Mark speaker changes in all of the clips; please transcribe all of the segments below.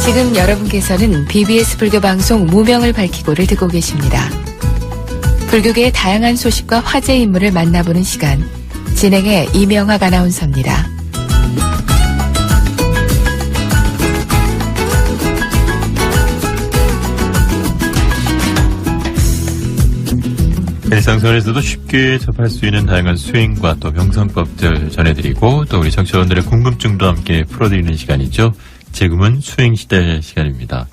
Speaker 1: 지금 여러분께서는 BBS 불교 방송 무명을 밝히고를 듣고 계십니다. 불교계의 다양한 소식과 화제 인물을 만나보는 시간, 진행의 이명학 아나운서입니다.
Speaker 2: 일상생활에서도 쉽게 접할 수 있는 다양한 수행과 또 명상법들 전해드리고 또 우리 청취자분들의 궁금증도 함께 풀어드리는 시간이죠. 지금은 수행시대 시간입니다.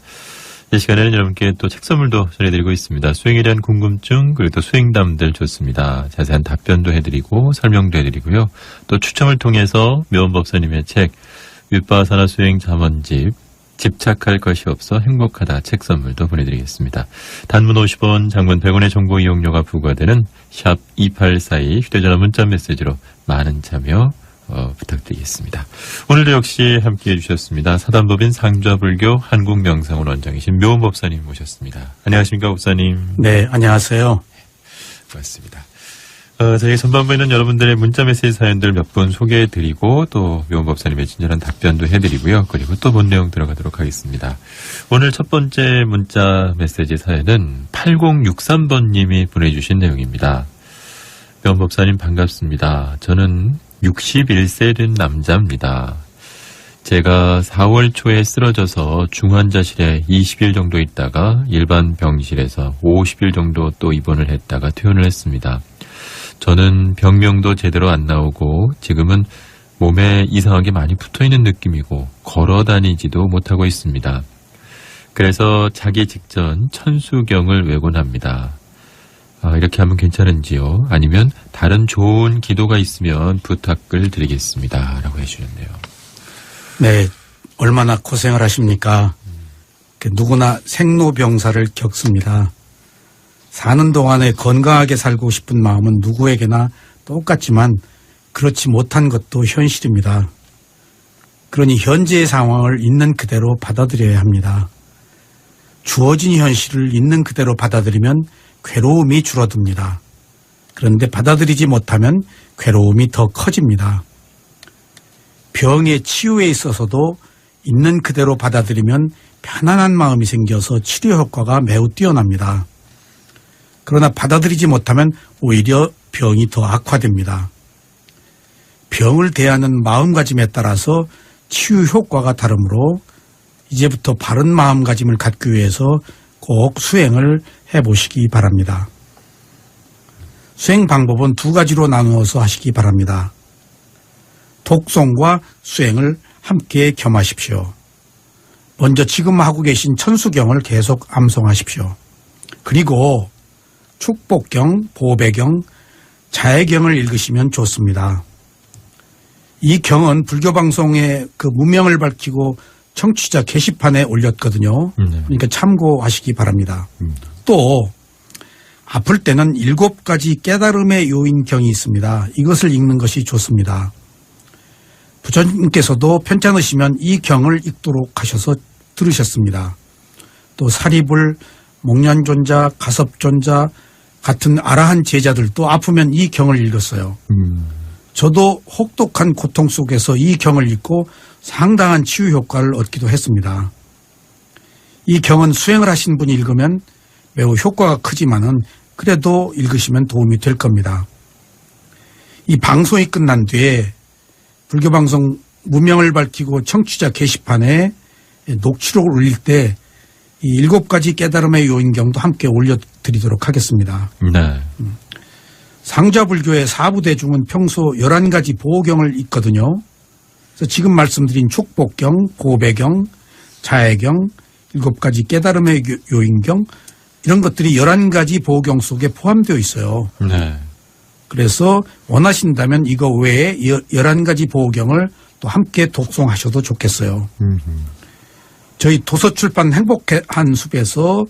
Speaker 2: 이 시간에는 여러분께 또 책 선물도 전해드리고 있습니다. 수행에 대한 궁금증 그리고 또 수행담들 좋습니다. 자세한 답변도 해드리고 설명도 해드리고요. 또 추첨을 통해서 묘원법사님의 책 윗바사나 수행 잠언집 집착할 것이 없어 행복하다 책 선물도 보내드리겠습니다. 단문 50원, 장문 100원의 정보 이용료가 부과되는 샵 2842 휴대전화 문자 메시지로 많은 참여 부탁드리겠습니다. 오늘도 역시 함께해 주셨습니다. 사단법인 상좌불교 한국명상원 원장이신 묘원법사님 모셨습니다. 안녕하십니까 법사님.
Speaker 3: 네, 안녕하세요.
Speaker 2: 고맙습니다. 저희 선반부에 있는 여러분들의 문자 메시지 사연들 몇 분 소개해드리고 또 묘원법사님의 친절한 답변도 해드리고요. 그리고 또 본 내용 들어가도록 하겠습니다. 오늘 첫 번째 문자 메시지 사연은 8063번님이 보내주신 내용입니다. 묘원법사님 반갑습니다. 저는 61세 된 남자입니다. 제가 4월 초에 쓰러져서 중환자실에 20일 정도 있다가 일반 병실에서 50일 정도 또 입원을 했다가 퇴원을 했습니다. 저는 병명도 제대로 안 나오고 지금은 몸에 이상하게 많이 붙어있는 느낌이고 걸어 다니지도 못하고 있습니다. 그래서 자기 직전 천수경을 외곤 합니다. 이렇게 하면 괜찮은지요? 아니면 다른 좋은 기도가 있으면 부탁을 드리겠습니다. 라고 해주셨네요.
Speaker 3: 네, 얼마나 고생을 하십니까? 누구나 생로병사를 겪습니다. 사는 동안에 건강하게 살고 싶은 마음은 누구에게나 똑같지만 그렇지 못한 것도 현실입니다. 그러니 현재의 상황을 있는 그대로 받아들여야 합니다. 주어진 현실을 있는 그대로 받아들이면 괴로움이 줄어듭니다. 그런데 받아들이지 못하면 괴로움이 더 커집니다. 병의 치유에 있어서도 있는 그대로 받아들이면 편안한 마음이 생겨서 치료 효과가 매우 뛰어납니다. 그러나 받아들이지 못하면 오히려 병이 더 악화됩니다. 병을 대하는 마음가짐에 따라서 치유 효과가 다르므로 이제부터 바른 마음가짐을 갖기 위해서 꼭 수행을 해보시기 바랍니다. 수행 방법은 두 가지로 나누어서 하시기 바랍니다. 독송과 수행을 함께 겸하십시오. 먼저 지금 하고 계신 천수경을 계속 암송하십시오. 그리고 축복경, 보배경, 자해경을 읽으시면 좋습니다. 이 경은 불교방송의 그 무명을 밝히고 청취자 게시판에 올렸거든요. 그러니까 참고하시기 바랍니다. 또 아플 때는 7가지 깨달음의 요인경이 있습니다. 이것을 읽는 것이 좋습니다. 부처님께서도 편찮으시면 이 경을 읽도록 하셔서 들으셨습니다. 또 사리불, 목련존자, 가섭존자 같은 아라한 제자들도 아프면 이 경을 읽었어요. 저도 혹독한 고통 속에서 이 경을 읽고 상당한 치유 효과를 얻기도 했습니다. 이 경은 수행을 하신 분이 읽으면 매우 효과가 크지만은 그래도 읽으시면 도움이 될 겁니다. 이 방송이 끝난 뒤에 불교방송 무명을 밝히고 청취자 게시판에 녹취록을 올릴 때 이 7가지 깨달음의 요인경도 함께 올려드리도록 하겠습니다.
Speaker 2: 네.
Speaker 3: 상좌불교의 사부대중은 평소 11가지 보호경을 읽거든요. 그래서 지금 말씀드린 축복경, 보배경, 자해경, 7가지 깨달음의 요인경 이런 것들이 11가지 보호경 속에 포함되어 있어요.
Speaker 2: 네.
Speaker 3: 그래서 원하신다면 이거 외에 11가지 보호경을 또 함께 독송하셔도 좋겠어요. 저희 도서출판 행복한 숲에서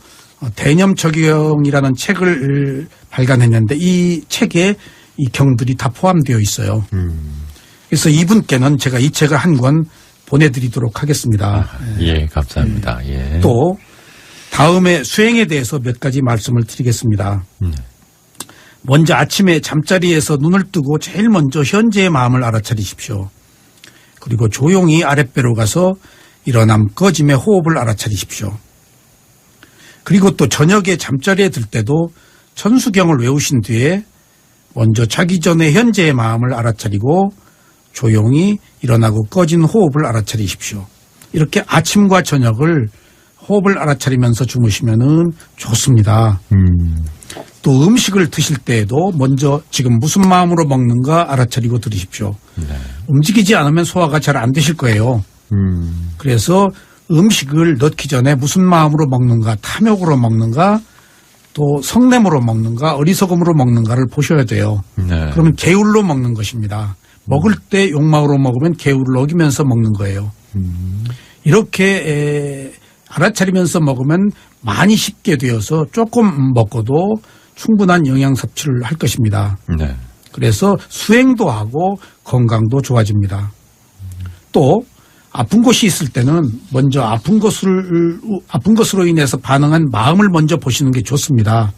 Speaker 3: 대념적경이라는 책을 발간했는데 이 책에 이 경들이 다 포함되어 있어요. 그래서 이분께는 제가 이 책을 한 권 보내드리도록 하겠습니다.
Speaker 2: 예, 감사합니다. 예.
Speaker 3: 또 다음에 수행에 대해서 몇 가지 말씀을 드리겠습니다. 먼저 아침에 잠자리에서 눈을 뜨고 제일 먼저 현재의 마음을 알아차리십시오. 그리고 조용히 아랫배로 가서 일어남, 꺼짐의 호흡을 알아차리십시오. 그리고 또 저녁에 잠자리에 들 때도 천수경을 외우신 뒤에 먼저 자기 전에 현재의 마음을 알아차리고 조용히 일어나고 꺼진 호흡을 알아차리십시오. 이렇게 아침과 저녁을 호흡을 알아차리면서 주무시면은 좋습니다. 또 음식을 드실 때에도 먼저 지금 무슨 마음으로 먹는가 알아차리고 드십시오.
Speaker 2: 네.
Speaker 3: 움직이지 않으면 소화가 잘 안 되실 거예요. 그래서 음식을 넣기 전에 무슨 마음으로 먹는가, 탐욕으로 먹는가, 또 성냄으로 먹는가, 어리석음으로 먹는가를 보셔야 돼요.
Speaker 2: 네.
Speaker 3: 그러면 게을로 먹는 것입니다. 먹을 때 욕망으로 먹으면 게을을 어기면서 먹는 거예요. 이렇게 알아차리면서 먹으면 많이 씹게 되어서 조금 먹고도 충분한 영양 섭취를 할 것입니다.
Speaker 2: 네.
Speaker 3: 그래서 수행도 하고 건강도 좋아집니다. 또 아픈 곳이 있을 때는 먼저 아픈 것으로 인해서 반응한 마음을 먼저 보시는 게 좋습니다.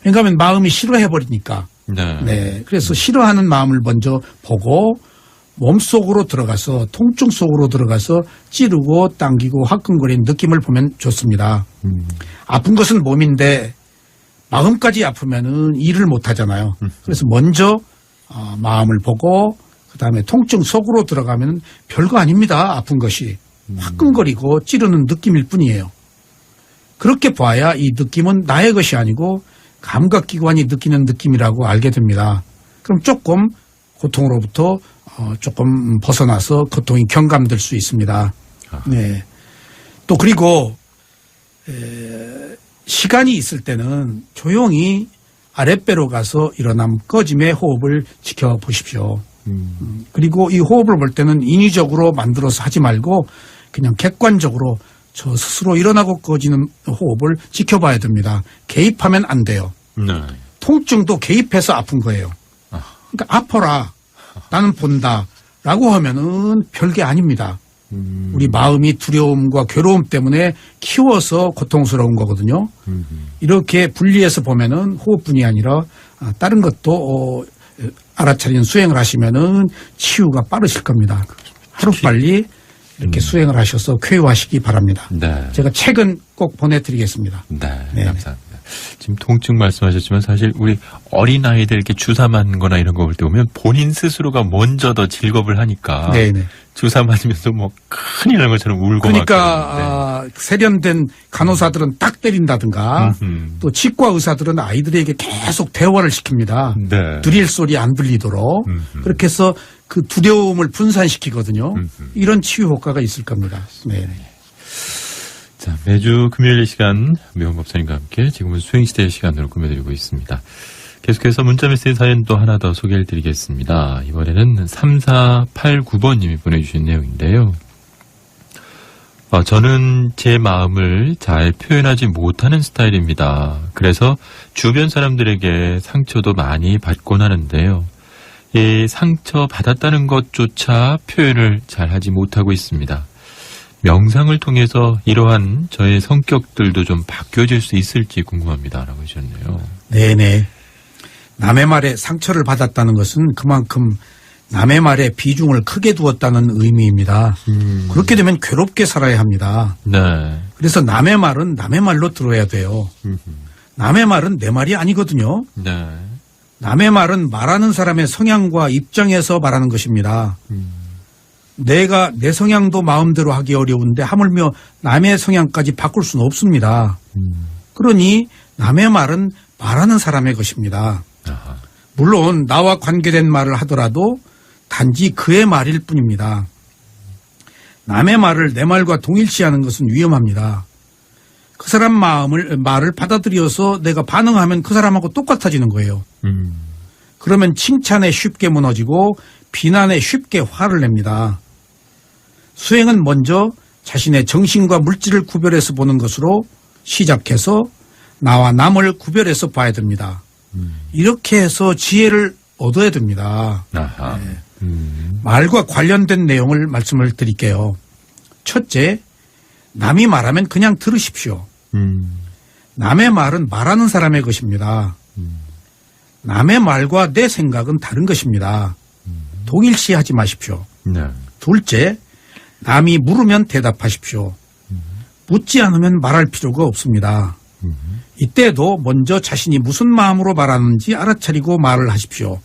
Speaker 3: 왜냐하면 마음이 싫어해버리니까.
Speaker 2: 네.
Speaker 3: 네. 그래서 싫어하는 마음을 먼저 보고 몸속으로 들어가서 통증 속으로 들어가서 찌르고 당기고 화끈거리는 느낌을 보면 좋습니다. 아픈 것은 몸인데 마음까지 아프면은 일을 못 하잖아요. 그래서 먼저 마음을 보고 그다음에 통증 속으로 들어가면 별거 아닙니다. 아픈 것이 화끈거리고 찌르는 느낌일 뿐이에요. 그렇게 봐야 이 느낌은 나의 것이 아니고 감각기관이 느끼는 느낌이라고 알게 됩니다. 그럼 조금 고통으로부터 조금 벗어나서 고통이 경감될 수 있습니다. 네. 또 그리고 시간이 있을 때는 조용히 아랫배로 가서 일어남 꺼짐의 호흡을 지켜보십시오. 그리고 이 호흡을 볼 때는 인위적으로 만들어서 하지 말고 그냥 객관적으로 저 스스로 일어나고 꺼지는 호흡을 지켜봐야 됩니다. 개입하면 안 돼요.
Speaker 2: 네.
Speaker 3: 통증도 개입해서 아픈 거예요. 그러니까 아파라. 나는 본다. 라고 하면은 별게 아닙니다. 우리 마음이 두려움과 괴로움 때문에 키워서 고통스러운 거거든요. 이렇게 분리해서 보면은 호흡뿐이 아니라 다른 것도 알아차리는 수행을 하시면은 치유가 빠르실 겁니다. 하루빨리 이렇게 수행을 하셔서 쾌유하시기 바랍니다.
Speaker 2: 네.
Speaker 3: 제가 책은 꼭 보내드리겠습니다.
Speaker 2: 네.
Speaker 3: 네.
Speaker 2: 감사합니다. 지금 통증 말씀하셨지만 사실 우리 어린아이들 이렇게 주사 맞는 거나 이런 거 볼 때 보면 본인 스스로가 먼저 더 즐겁을 하니까
Speaker 3: 네네.
Speaker 2: 주사 맞으면서 뭐 큰일 난 것처럼 울고
Speaker 3: 그러니까 세련된 간호사들은 딱 때린다든가 또 치과 의사들은 아이들에게 계속 대화를 시킵니다.
Speaker 2: 네.
Speaker 3: 드릴 소리 안 들리도록 그렇게 해서 그 두려움을 분산시키거든요. 이런 치유 효과가 있을 겁니다. 네.
Speaker 2: 자, 매주 금요일 이 시간 미원 법사님과 함께 지금은 수행시대의 시간으로 꾸며드리고 있습니다. 계속해서 문자메시지 사연 또 하나 더 소개해드리겠습니다. 이번에는 3489번님이 보내주신 내용인데요. 저는 제 마음을 잘 표현하지 못하는 스타일입니다. 그래서 주변 사람들에게 상처도 많이 받곤 하는데요. 이 상처 받았다는 것조차 표현을 잘 하지 못하고 있습니다. 명상을 통해서 이러한 저의 성격들도 좀 바뀌어질 수 있을지 궁금합니다. 라고 하셨네요.
Speaker 3: 네네. 남의 말에 상처를 받았다는 것은 그만큼 남의 말에 비중을 크게 두었다는 의미입니다. 그렇게 되면 괴롭게 살아야 합니다.
Speaker 2: 네.
Speaker 3: 그래서 남의 말은 남의 말로 들어야 돼요. 남의 말은 내 말이 아니거든요.
Speaker 2: 네.
Speaker 3: 남의 말은 말하는 사람의 성향과 입장에서 말하는 것입니다. 내가 내 성향도 마음대로 하기 어려운데 하물며 남의 성향까지 바꿀 수는 없습니다. 그러니 남의 말은 말하는 사람의 것입니다.
Speaker 2: 아하.
Speaker 3: 물론 나와 관계된 말을 하더라도 단지 그의 말일 뿐입니다. 남의 말을 내 말과 동일시하는 것은 위험합니다. 그 사람 말을 받아들여서 내가 반응하면 그 사람하고 똑같아지는 거예요. 그러면 칭찬에 쉽게 무너지고 비난에 쉽게 화를 냅니다. 수행은 먼저 자신의 정신과 물질을 구별해서 보는 것으로 시작해서 나와 남을 구별해서 봐야 됩니다. 이렇게 해서 지혜를 얻어야 됩니다.
Speaker 2: 아하.
Speaker 3: 네. 말과 관련된 내용을 말씀을 드릴게요. 첫째, 남이 말하면 그냥 들으십시오. 남의 말은 말하는 사람의 것입니다. 남의 말과 내 생각은 다른 것입니다. 동일시하지 마십시오.
Speaker 2: 네.
Speaker 3: 둘째, 남이 물으면 대답하십시오. 묻지 않으면 말할 필요가 없습니다. 이때도 먼저 자신이 무슨 마음으로 말하는지 알아차리고 말을 하십시오.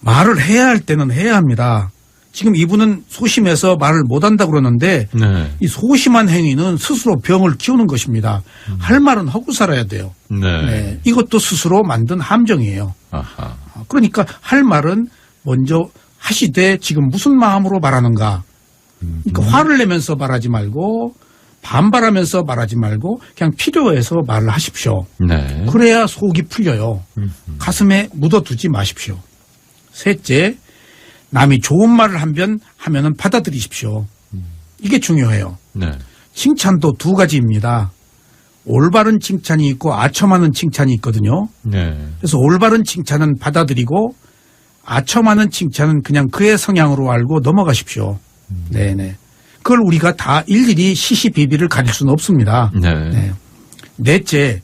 Speaker 3: 말을 해야 할 때는 해야 합니다. 지금 이분은 소심해서 말을 못한다고 그러는데
Speaker 2: 네.
Speaker 3: 이 소심한 행위는 스스로 병을 키우는 것입니다. 할 말은 하고 살아야 돼요.
Speaker 2: 네.
Speaker 3: 네. 이것도 스스로 만든 함정이에요.
Speaker 2: 아하.
Speaker 3: 그러니까 할 말은 먼저 하시되 지금 무슨 마음으로 말하는가. 그러니까 화를 내면서 말하지 말고 반발하면서 말하지 말고 그냥 필요해서 말을 하십시오.
Speaker 2: 네.
Speaker 3: 그래야 속이 풀려요. 가슴에 묻어두지 마십시오. 셋째, 남이 좋은 말을 하면은 받아들이십시오. 이게 중요해요.
Speaker 2: 네.
Speaker 3: 칭찬도 두 가지입니다. 올바른 칭찬이 있고 아첨하는 칭찬이 있거든요.
Speaker 2: 네.
Speaker 3: 그래서 올바른 칭찬은 받아들이고 아첨하는 칭찬은 그냥 그의 성향으로 알고 넘어가십시오. 네네. 그걸 우리가 다 일일이 시시비비를 가릴 수는 없습니다.
Speaker 2: 네.
Speaker 3: 네. 넷째,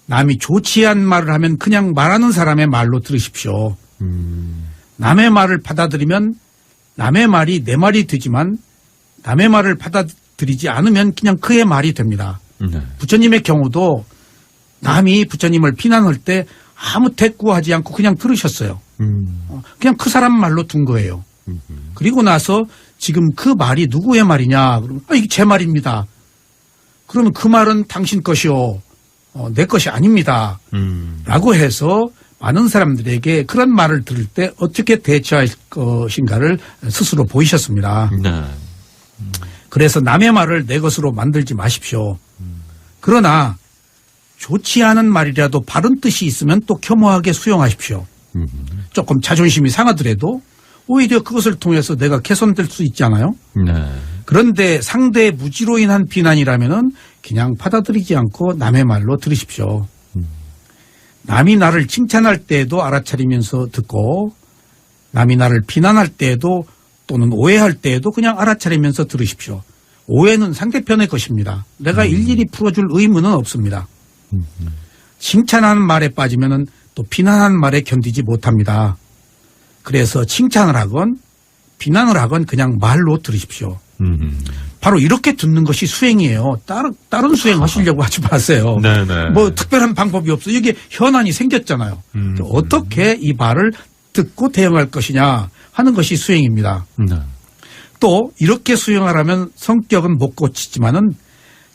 Speaker 3: 남이 좋지 않은 말을 하면 그냥 말하는 사람의 말로 들으십시오. 남의 말을 받아들이면 남의 말이 내 말이 되지만 남의 말을 받아들이지 않으면 그냥 그의 말이 됩니다.
Speaker 2: 네.
Speaker 3: 부처님의 경우도 남이 부처님을 비난할 때 아무 대꾸하지 않고 그냥 들으셨어요. 그냥 그 사람 말로 둔 거예요. 그리고 나서 지금 그 말이 누구의 말이냐 그러면 이게 제 말입니다. 그러면 그 말은 당신 것이요. 내 것이 아닙니다. 라고 해서 많은 사람들에게 그런 말을 들을 때 어떻게 대처할 것인가를 스스로 보이셨습니다.
Speaker 2: 네.
Speaker 3: 그래서 남의 말을 내 것으로 만들지 마십시오. 그러나 좋지 않은 말이라도 바른 뜻이 있으면 또 겸허하게 수용하십시오. 조금 자존심이 상하더라도 오히려 그것을 통해서 내가 개선될 수 있잖아요.
Speaker 2: 네.
Speaker 3: 그런데 상대의 무지로 인한 비난이라면은 그냥 받아들이지 않고 남의 말로 들으십시오. 남이 나를 칭찬할 때에도 알아차리면서 듣고 남이 나를 비난할 때에도 또는 오해할 때에도 그냥 알아차리면서 들으십시오. 오해는 상대편의 것입니다. 내가 일일이 풀어줄 의무는 없습니다. 칭찬하는 말에 빠지면은 또 비난하는 말에 견디지 못합니다. 그래서 칭찬을 하건 비난을 하건 그냥 말로 들으십시오. 바로 이렇게 듣는 것이 수행이에요. 다른 수행 하시려고 하지 마세요.
Speaker 2: 네네.
Speaker 3: 뭐 특별한 방법이 없어요. 이게 현안이 생겼잖아요. 어떻게 이 말을 듣고 대응할 것이냐 하는 것이 수행입니다.
Speaker 2: 네.
Speaker 3: 또 이렇게 수행하려면 성격은 못 고치지만은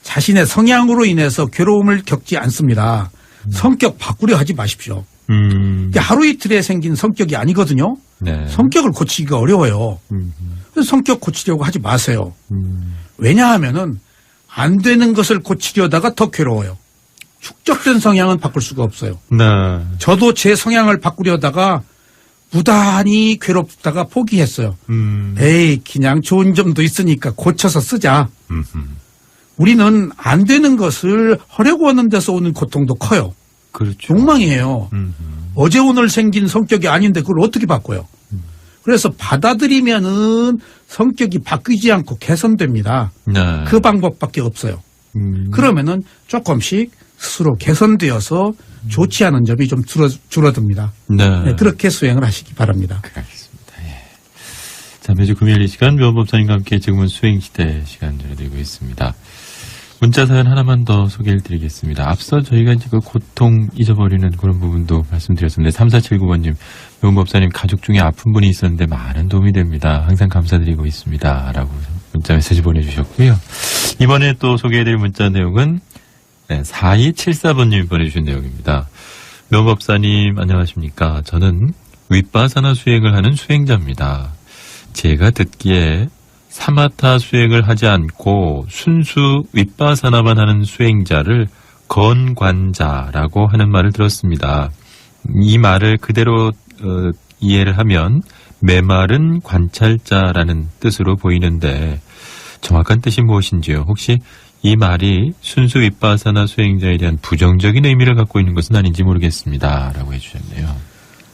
Speaker 3: 자신의 성향으로 인해서 괴로움을 겪지 않습니다. 성격 바꾸려 하지 마십시오. 이게 하루 이틀에 생긴 성격이 아니거든요.
Speaker 2: 네.
Speaker 3: 성격을 고치기가 어려워요. 그래서 성격 고치려고 하지 마세요. 왜냐하면은 안 되는 것을 고치려다가 더 괴로워요. 축적된 성향은 바꿀 수가 없어요.
Speaker 2: 네.
Speaker 3: 저도 제 성향을 바꾸려다가 무단히 괴롭다가 포기했어요. 에이, 그냥 좋은 점도 있으니까 고쳐서 쓰자. 우리는 안 되는 것을 하려고 하는 데서 오는 고통도 커요.
Speaker 2: 그렇죠.
Speaker 3: 욕망이에요. 어제 오늘 생긴 성격이 아닌데 그걸 어떻게 바꿔요? 그래서 받아들이면은 성격이 바뀌지 않고 개선됩니다.
Speaker 2: 네.
Speaker 3: 그 방법밖에 없어요. 그러면은 조금씩 스스로 개선되어서 좋지 않은 점이 좀 줄어듭니다.
Speaker 2: 네.
Speaker 3: 네, 그렇게 수행을 하시기 바랍니다.
Speaker 2: 알겠습니다. 예. 자, 매주 금요일 이 시간 묘원법사님과 함께 지금은 수행시대 시간 전해드리고 있습니다. 문자 사연 하나만 더 소개를 드리겠습니다. 앞서 저희가 이제 그 고통 잊어버리는 그런 부분도 말씀드렸습니다. 3479번님, 묘원법사님 가족 중에 아픈 분이 있었는데 많은 도움이 됩니다. 항상 감사드리고 있습니다. 라고 문자 메시지 보내주셨고요. 이번에 또 소개해드릴 문자 내용은 4274번님이 보내주신 내용입니다. 묘원법사님 안녕하십니까. 저는 윗바사나 수행을 하는 수행자입니다. 제가 듣기에 사마타 수행을 하지 않고 순수 윗바사나만 하는 수행자를 건관자라고 하는 말을 들었습니다. 이 말을 그대로 이해를 하면 메마른 관찰자라는 뜻으로 보이는데 정확한 뜻이 무엇인지요? 혹시 이 말이 순수 윗바사나 수행자에 대한 부정적인 의미를 갖고 있는 것은 아닌지 모르겠습니다. 라고 해주셨네요.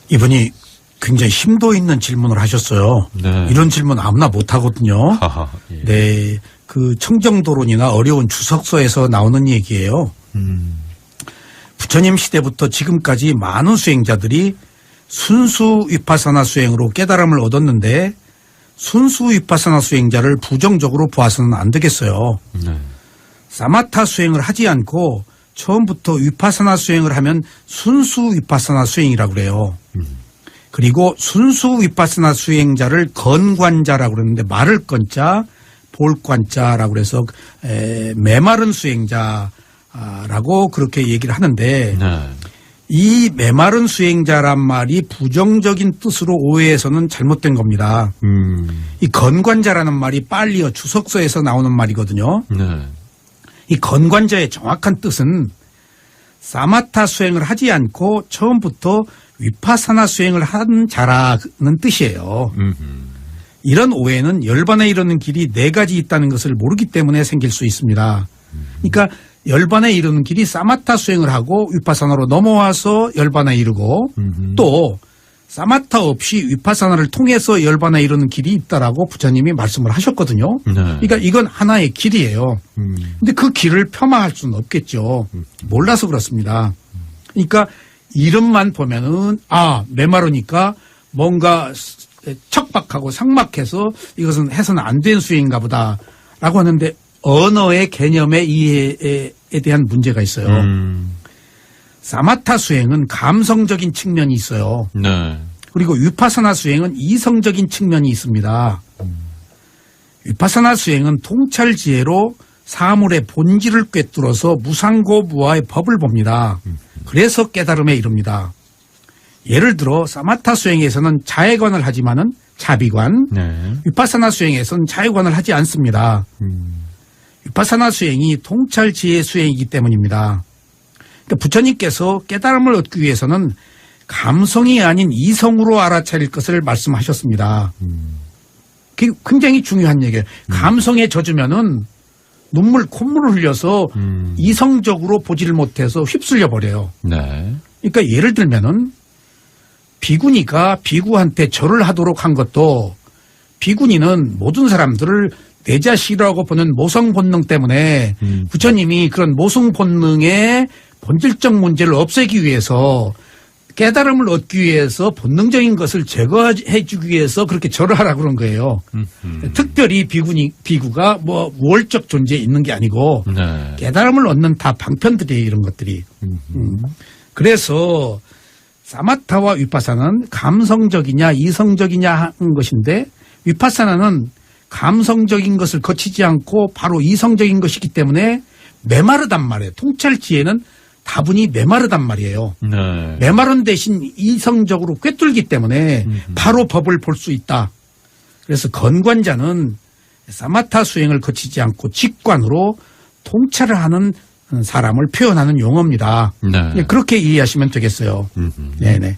Speaker 3: 이분이 굉장히 심도 있는 질문을 하셨어요.
Speaker 2: 네.
Speaker 3: 이런 질문 아무나 못 하거든요.
Speaker 2: 하하, 예.
Speaker 3: 네. 그 청정도론이나 어려운 주석서에서 나오는 얘기예요. 부처님 시대부터 지금까지 많은 수행자들이 순수 위파사나 수행으로 깨달음을 얻었는데 순수 위파사나 수행자를 부정적으로 보아서는 안 되겠어요.
Speaker 2: 네.
Speaker 3: 사마타 수행을 하지 않고 처음부터 위파사나 수행을 하면 순수 위파사나 수행이라고 그래요. 그리고 순수 위파사나 수행자를 건관자라고 그러는데 말을 건자 볼관자라고 그래서 메마른 수행자라고 그렇게 얘기를 하는데
Speaker 2: 네.
Speaker 3: 이 메마른 수행자란 말이 부정적인 뜻으로 오해해서는 잘못된 겁니다. 이 건관자라는 말이 빨리어 주석서에서 나오는 말이거든요.
Speaker 2: 네.
Speaker 3: 이 건관자의 정확한 뜻은 사마타 수행을 하지 않고 처음부터 위파사나 수행을 한 자라는 뜻이에요. 이런 오해는 열반에 이르는 길이 4가지 있다는 것을 모르기 때문에 생길 수 있습니다. 그러니까 열반에 이르는 길이 사마타 수행을 하고 위파사나로 넘어와서 열반에 이르고 또 사마타 없이 위파사나를 통해서 열반에 이르는 길이 있다라고 부처님이 말씀을 하셨거든요.
Speaker 2: 네.
Speaker 3: 그러니까 이건 하나의 길이에요. 근데 그 길을 폄하할 수는 없겠죠. 몰라서 그렇습니다. 그러니까 이름만 보면은 메마르니까 뭔가 척박하고 삭막해서 이것은 해서는 안 된 수행인가 보다라고 하는데 언어의 개념의 이해에 대한 문제가 있어요. 사마타 수행은 감성적인 측면이 있어요.
Speaker 2: 네.
Speaker 3: 그리고 위파사나 수행은 이성적인 측면이 있습니다. 위파사나 수행은 통찰지혜로 사물의 본질을 꿰뚫어서 무상고무와의 법을 봅니다. 그래서 깨달음에 이릅니다. 예를 들어 사마타 수행에서는 자해관을 하지만은 자비관,
Speaker 2: 네.
Speaker 3: 위파사나 수행에서는 자해관을 하지 않습니다. 위파사나 수행이 통찰지혜 수행이기 때문입니다. 그러니까 부처님께서 깨달음을 얻기 위해서는 감성이 아닌 이성으로 알아차릴 것을 말씀하셨습니다. 그게 굉장히 중요한 얘기예요. 감성에 젖으면은 눈물, 콧물을 흘려서 이성적으로 보지를 못해서 휩쓸려 버려요.
Speaker 2: 네.
Speaker 3: 그러니까 예를 들면은 비구니가 비구한테 절을 하도록 한 것도 비구니는 모든 사람들을 내 자식이라고 보는 모성 본능 때문에 부처님이 그런 모성 본능의 본질적 문제를 없애기 위해서 깨달음을 얻기 위해서 본능적인 것을 제거해 주기 위해서 그렇게 절을 하라고 그런 거예요. 특별히 비구가 뭐 우월적 존재에 있는 게 아니고
Speaker 2: 네.
Speaker 3: 깨달음을 얻는 다 방편들이에요, 이런 것들이. 그래서 사마타와 위파사는 감성적이냐 이성적이냐 하는 것인데 위파사나는 감성적인 것을 거치지 않고 바로 이성적인 것이기 때문에 메마르단 말이에요. 통찰지혜는 다분히 메마르단 말이에요.
Speaker 2: 네.
Speaker 3: 메마른 대신 이성적으로 꿰뚫기 때문에 바로 법을 볼 수 있다. 그래서 건관자는 사마타 수행을 거치지 않고 직관으로 통찰을 하는 사람을 표현하는 용어입니다.
Speaker 2: 네.
Speaker 3: 그렇게 이해하시면 되겠어요. 네네.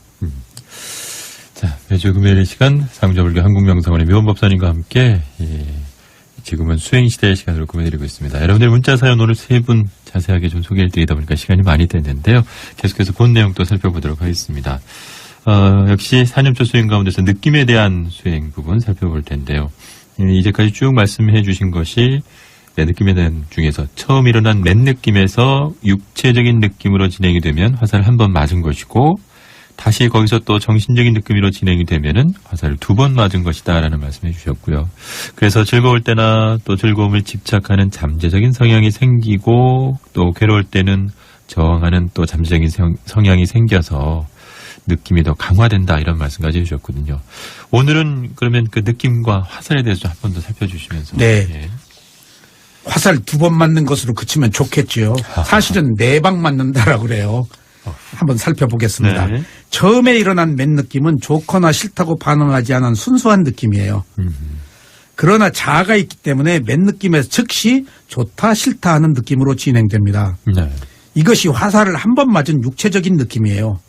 Speaker 2: 자, 매주 금요일 이 시간 상조불교 한국명상원의 묘원법사님과 함께 지금은 수행시대의 시간으로 꾸며드리고 있습니다. 여러분들 문자 사연 오늘 3분 자세하게 좀 소개해드리다 보니까 시간이 많이 됐는데요. 계속해서 본 내용 또 살펴보도록 하겠습니다. 역시 4년초 수행 가운데서 느낌에 대한 수행 부분 살펴볼 텐데요. 이제까지 쭉 말씀해 주신 것이 내 느낌에 대한 중에서 처음 일어난 맨 느낌에서 육체적인 느낌으로 진행이 되면 화살을 한 번 맞은 것이고 다시 거기서 또 정신적인 느낌으로 진행이 되면은 화살을 2번 맞은 것이다라는 말씀해 주셨고요. 그래서 즐거울 때나 또 즐거움을 집착하는 잠재적인 성향이 생기고 또 괴로울 때는 저항하는 또 잠재적인 성향이 생겨서 느낌이 더 강화된다 이런 말씀까지 해주셨거든요. 오늘은 그러면 그 느낌과 화살에 대해서 한 번 더 살펴주시면서.
Speaker 3: 네.
Speaker 2: 예.
Speaker 3: 화살 2번 맞는 것으로 그치면 좋겠지요. 사실은 4방 맞는다라고 그래요. 한번 살펴보겠습니다.
Speaker 2: 네.
Speaker 3: 처음에 일어난 맨 느낌은 좋거나 싫다고 반응하지 않은 순수한 느낌이에요. 그러나 자아가 있기 때문에 맨 느낌에서 즉시 좋다 싫다 하는 느낌으로 진행됩니다.
Speaker 2: 네.
Speaker 3: 이것이 화살을 한 번 맞은 육체적인 느낌이에요.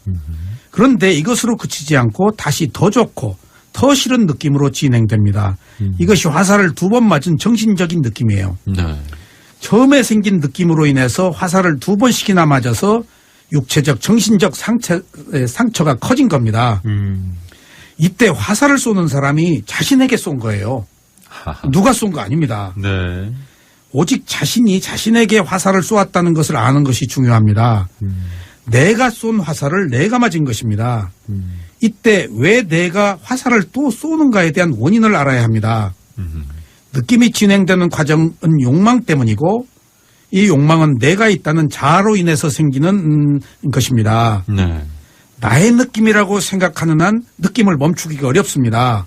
Speaker 3: 그런데 이것으로 그치지 않고 다시 더 좋고 더 싫은 느낌으로 진행됩니다. 이것이 화살을 2번 맞은 정신적인 느낌이에요.
Speaker 2: 네.
Speaker 3: 처음에 생긴 느낌으로 인해서 화살을 2번씩이나 맞아서 육체적, 정신적 상처가 커진 겁니다. 이때 화살을 쏘는 사람이 자신에게 쏜 거예요. 누가 쏜 거 아닙니다.
Speaker 2: 네.
Speaker 3: 오직 자신이 자신에게 화살을 쏘았다는 것을 아는 것이 중요합니다. 내가 쏜 화살을 내가 맞은 것입니다. 이때 왜 내가 화살을 또 쏘는가에 대한 원인을 알아야 합니다. 느낌이 진행되는 과정은 욕망 때문이고 이 욕망은 내가 있다는 자아로 인해서 생기는 것입니다.
Speaker 2: 네.
Speaker 3: 나의 느낌이라고 생각하는 한 느낌을 멈추기가 어렵습니다.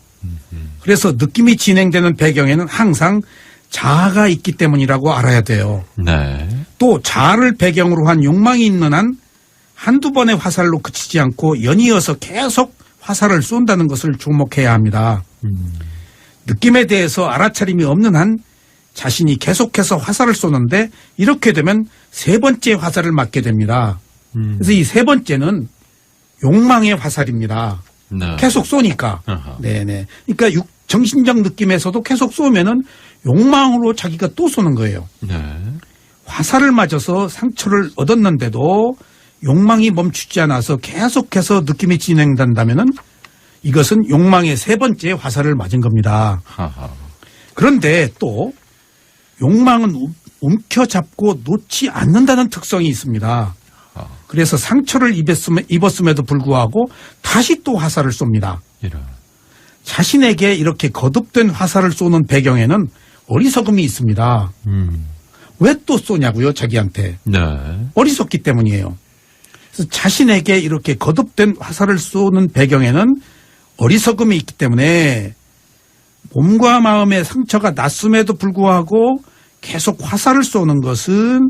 Speaker 3: 그래서 느낌이 진행되는 배경에는 항상 자아가 있기 때문이라고 알아야 돼요.
Speaker 2: 네.
Speaker 3: 또 자아를 배경으로 한 욕망이 있는 한 한두 번의 화살로 그치지 않고 연이어서 계속 화살을 쏜다는 것을 주목해야 합니다. 느낌에 대해서 알아차림이 없는 한 자신이 계속해서 화살을 쏘는데 이렇게 되면 세 번째 화살을 맞게 됩니다. 그래서 이 세 번째는 욕망의 화살입니다.
Speaker 2: 네.
Speaker 3: 계속 쏘니까.
Speaker 2: 아하.
Speaker 3: 네네. 그러니까 정신적 느낌에서도 계속 쏘면은 욕망으로 자기가 또 쏘는 거예요.
Speaker 2: 네.
Speaker 3: 화살을 맞아서 상처를 얻었는데도 욕망이 멈추지 않아서 계속해서 느낌이 진행된다면은 이것은 욕망의 세 번째 화살을 맞은 겁니다.
Speaker 2: 하하.
Speaker 3: 그런데 또 욕망은 움켜잡고 놓지 않는다는 특성이 있습니다. 그래서 상처를 입었음에도 불구하고 다시 또 화살을 쏩니다.
Speaker 2: 이런.
Speaker 3: 자신에게 이렇게 거듭된 화살을 쏘는 배경에는 어리석음이 있습니다. 왜 또 쏘냐고요, 자기한테.
Speaker 2: 네.
Speaker 3: 어리석기 때문이에요. 그래서 자신에게 이렇게 거듭된 화살을 쏘는 배경에는 어리석음이 있기 때문에 몸과 마음의 상처가 났음에도 불구하고 계속 화살을 쏘는 것은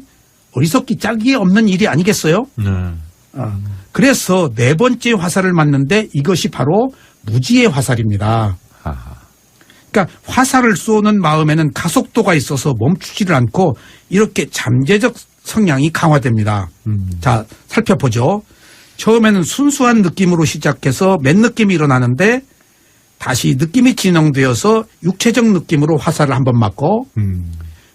Speaker 3: 어리석기 짝이 없는 일이 아니겠어요?
Speaker 2: 네.
Speaker 3: 그래서 네 번째 화살을 맞는데 이것이 바로 무지의 화살입니다.
Speaker 2: 하하.
Speaker 3: 그러니까 화살을 쏘는 마음에는 가속도가 있어서 멈추지를 않고 이렇게 잠재적 성향이 강화됩니다. 자, 살펴보죠. 처음에는 순수한 느낌으로 시작해서 맨 느낌이 일어나는데 다시 느낌이 진행되어서 육체적 느낌으로 화살을 한번 맞고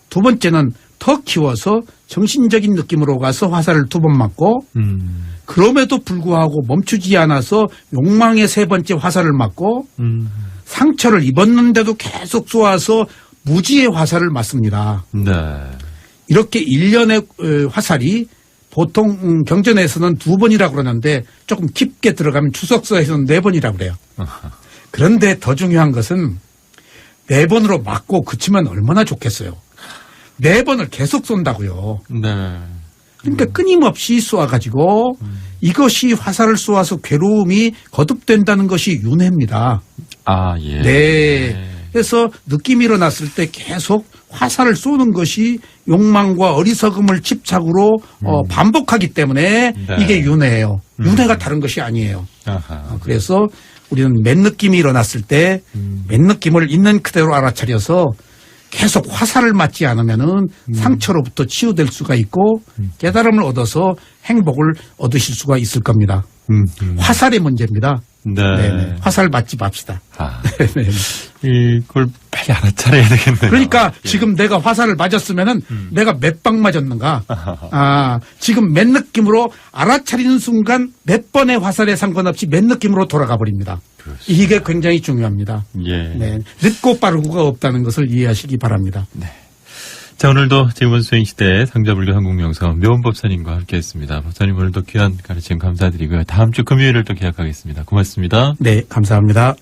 Speaker 3: 두 번째는 더 키워서 정신적인 느낌으로 가서 화살을 두 번 맞고 그럼에도 불구하고 멈추지 않아서 욕망의 세 번째 화살을 맞고 상처를 입었는데도 계속 쏘아서 무지의 화살을 맞습니다.
Speaker 2: 네.
Speaker 3: 이렇게 일련의 화살이 보통 경전에서는 두 번이라고 그러는데 조금 깊게 들어가면 주석서에서는 네 번이라고 그래요. 그런데 더 중요한 것은 네 번으로 맞고 그치면 얼마나 좋겠어요. 네 번을 계속 쏜다고요.
Speaker 2: 네.
Speaker 3: 그러니까 끊임없이 쏘아가지고 이것이 화살을 쏘아서 괴로움이 거듭된다는 것이 윤회입니다.
Speaker 2: 아, 예.
Speaker 3: 네. 그래서 느낌이 일어났을 때 계속 화살을 쏘는 것이 욕망과 어리석음을 집착으로 반복하기 때문에
Speaker 2: 네.
Speaker 3: 이게 윤회예요. 윤회가 다른 것이 아니에요.
Speaker 2: 아하.
Speaker 3: 그래서 우리는 맨 느낌이 일어났을 때 맨 느낌을 있는 그대로 알아차려서 계속 화살을 맞지 않으면은 상처로부터 치유될 수가 있고 깨달음을 얻어서 행복을 얻으실 수가 있을 겁니다. 화살의 문제입니다.
Speaker 2: 네.
Speaker 3: 네네. 화살 맞지 맙시다.
Speaker 2: 아,
Speaker 3: 네네.
Speaker 2: 이걸 빨리 알아차려야 되겠네요.
Speaker 3: 그러니까
Speaker 2: 예.
Speaker 3: 지금 내가 화살을 맞았으면은 내가 몇 방 맞았는가? 지금 맨 느낌으로 알아차리는 순간 몇 번의 화살에 상관없이 맨 느낌으로 돌아가 버립니다.
Speaker 2: 그렇습니다.
Speaker 3: 이게 굉장히 중요합니다.
Speaker 2: 예.
Speaker 3: 네. 늦고 빠르고가 없다는 것을 이해하시기 바랍니다.
Speaker 2: 네. 자, 오늘도 지금은 수행시대 상자불교 한국명성 묘원 법사님과 함께했습니다. 법사님 오늘도 귀한 가르침 감사드리고요. 다음 주 금요일을 또 기약하겠습니다. 고맙습니다.
Speaker 3: 네, 감사합니다.